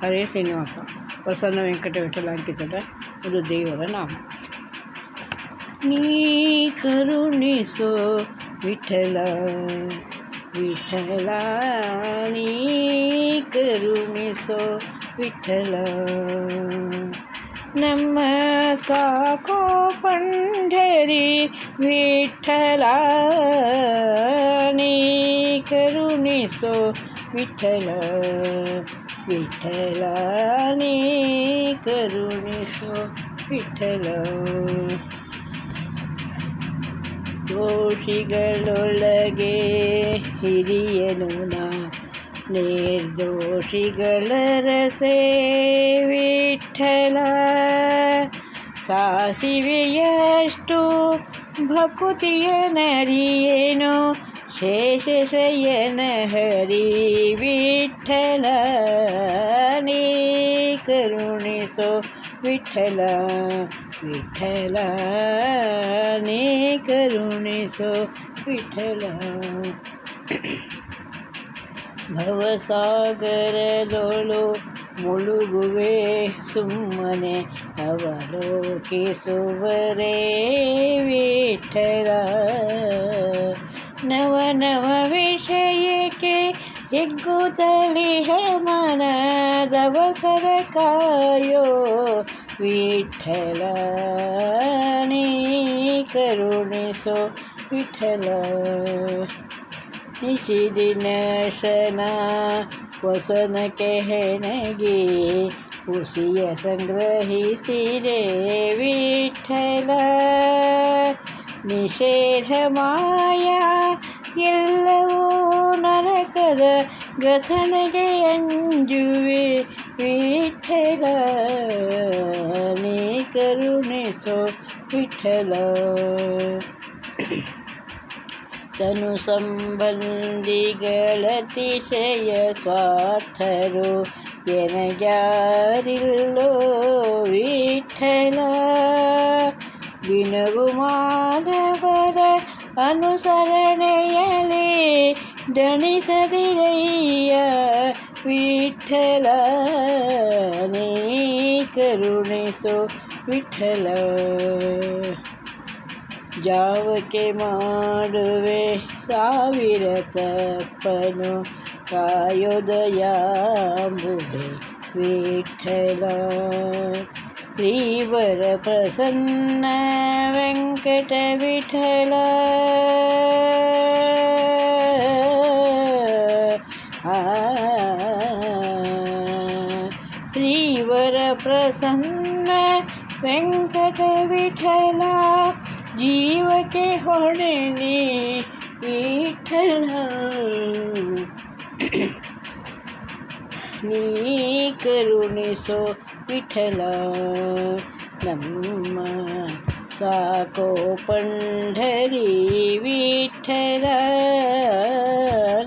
ಹರೇ ಶ್ರೀನಿವಾಸ ಪ್ರಸನ್ನ ವೆಂಕಟ ವಿಠಲ ಅಂಕಿತದ ಇದು ದೇವರ ನಾಮ. ನೀ ಕರುಣಿಸೋ ವಿಠಲ ವಿಠಲ, ನೀ ಕರುಣಿಸೋ ವಿಠಲ, ನಮ್ಮ ಸಾಕೋ ಪಂಢರಿ ವಿಠಲ, ನೀ ಕರುಣಿಸೋ ವಿಠಲ ವಿಠಲ, ನೀ ಕರುಣಿಸೋ ವಿಠಲ. ದೋಷಿಗಳೊಳಗೆ ಹಿರಿಯನು ನಾ, ನಿರ್ದೋಷಿಗಳ ರಸೆ ವಿಠಲ, ಸಾಸಿವೆಯಷ್ಟು ಭಕುತಿಯ ನರಿಯೇನು ಶೇಷಶಯನ ಹರಿ ವಿಠಲ, ನೀ ಕರುಣಿಸೋ ವಿಠಲ ವಿಠಲ, ನೀ ಕರುಣಿಸೋ ವಿಠಲ. ಭವಸಾಗರದೊಳು ಮುಳುಗುವೆ ಸುಮ್ಮನೆ ಅವಲೋಕಿಸುವರೇ ವಿಠಲ, ನವ ನವ ವಿಷಯಕ್ಕೆ ಹಿಗ್ಗುತ್ತಲಿಹ ಮನದವಸರ ಕಾಯೋ ವಿಠಲ, ನೀ ಕರುಣಿಸೋ ವಿಠಲ. ನಿಶಿದಿನ ಶನ ವಸನಕ್ಕೆ ಹೆಣಗಿ ಹುಸಿಯ ಸಂಗ್ರಹಿಸಿರೆ ವಿಠಲ, ನಿಷೇಧ ಮಾಯ ಎಲ್ಲವೂ ನರಕದ ಗಸಣೆಗೆ ಅಂಜುವೆ ವಿಠಲ, ನೀ ಕರುಣಿಸೋ ವಿಠಲ. ತನು ಸಂಬಂಧಿಗಳತಿಶಯ ಸ್ವಾರ್ಥರು ಎನಗ್ಯಾರಿಲ್ಲೋ ವಿಠಲ, ವಿನವು ಮಾನವರ ಅನುಸರಣೆಯಲಿ ದಣಿಸದಿರಯ್ಯ ವಿಠಲ, ನೀ ಕರುಣಿಸೋ ವಿಠಲ. ಜಾವಕ್ಕೆ ಮಾಡುವೆ ಸಾವಿರ ತಪ್ಪನು ಕಾಯೋದಯಾಂಬುದೆ ವಿಠಲ, ಶ್ರೀವರ ಪ್ರಸನ್ನ ವೆಂಕಟ ವಿಠಲ, ಶ್ರೀವರ ಪ್ರಸನ್ನ ವೆಂಕಟ ವಿಠಲ, ಜೀವಕ್ಕೆ ಹೊಣೆ ನೀ ವಿಠಲ, ನೀ ಕರುಣಿಸೋ ವಿಠಲ. ನಮ್ಮ ಸಾಕೋ ಪಂಢರಿ ವಿಠಲ,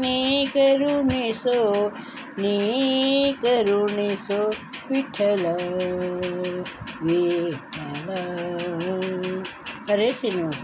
ನೀ ಕರುಣಿಸೋ ನೀ ಕರುಣಿಸೋ ವಿಠಲ ವಿಠಲ. ಹರೇ ಶ್ರೀನಿವಾಸ.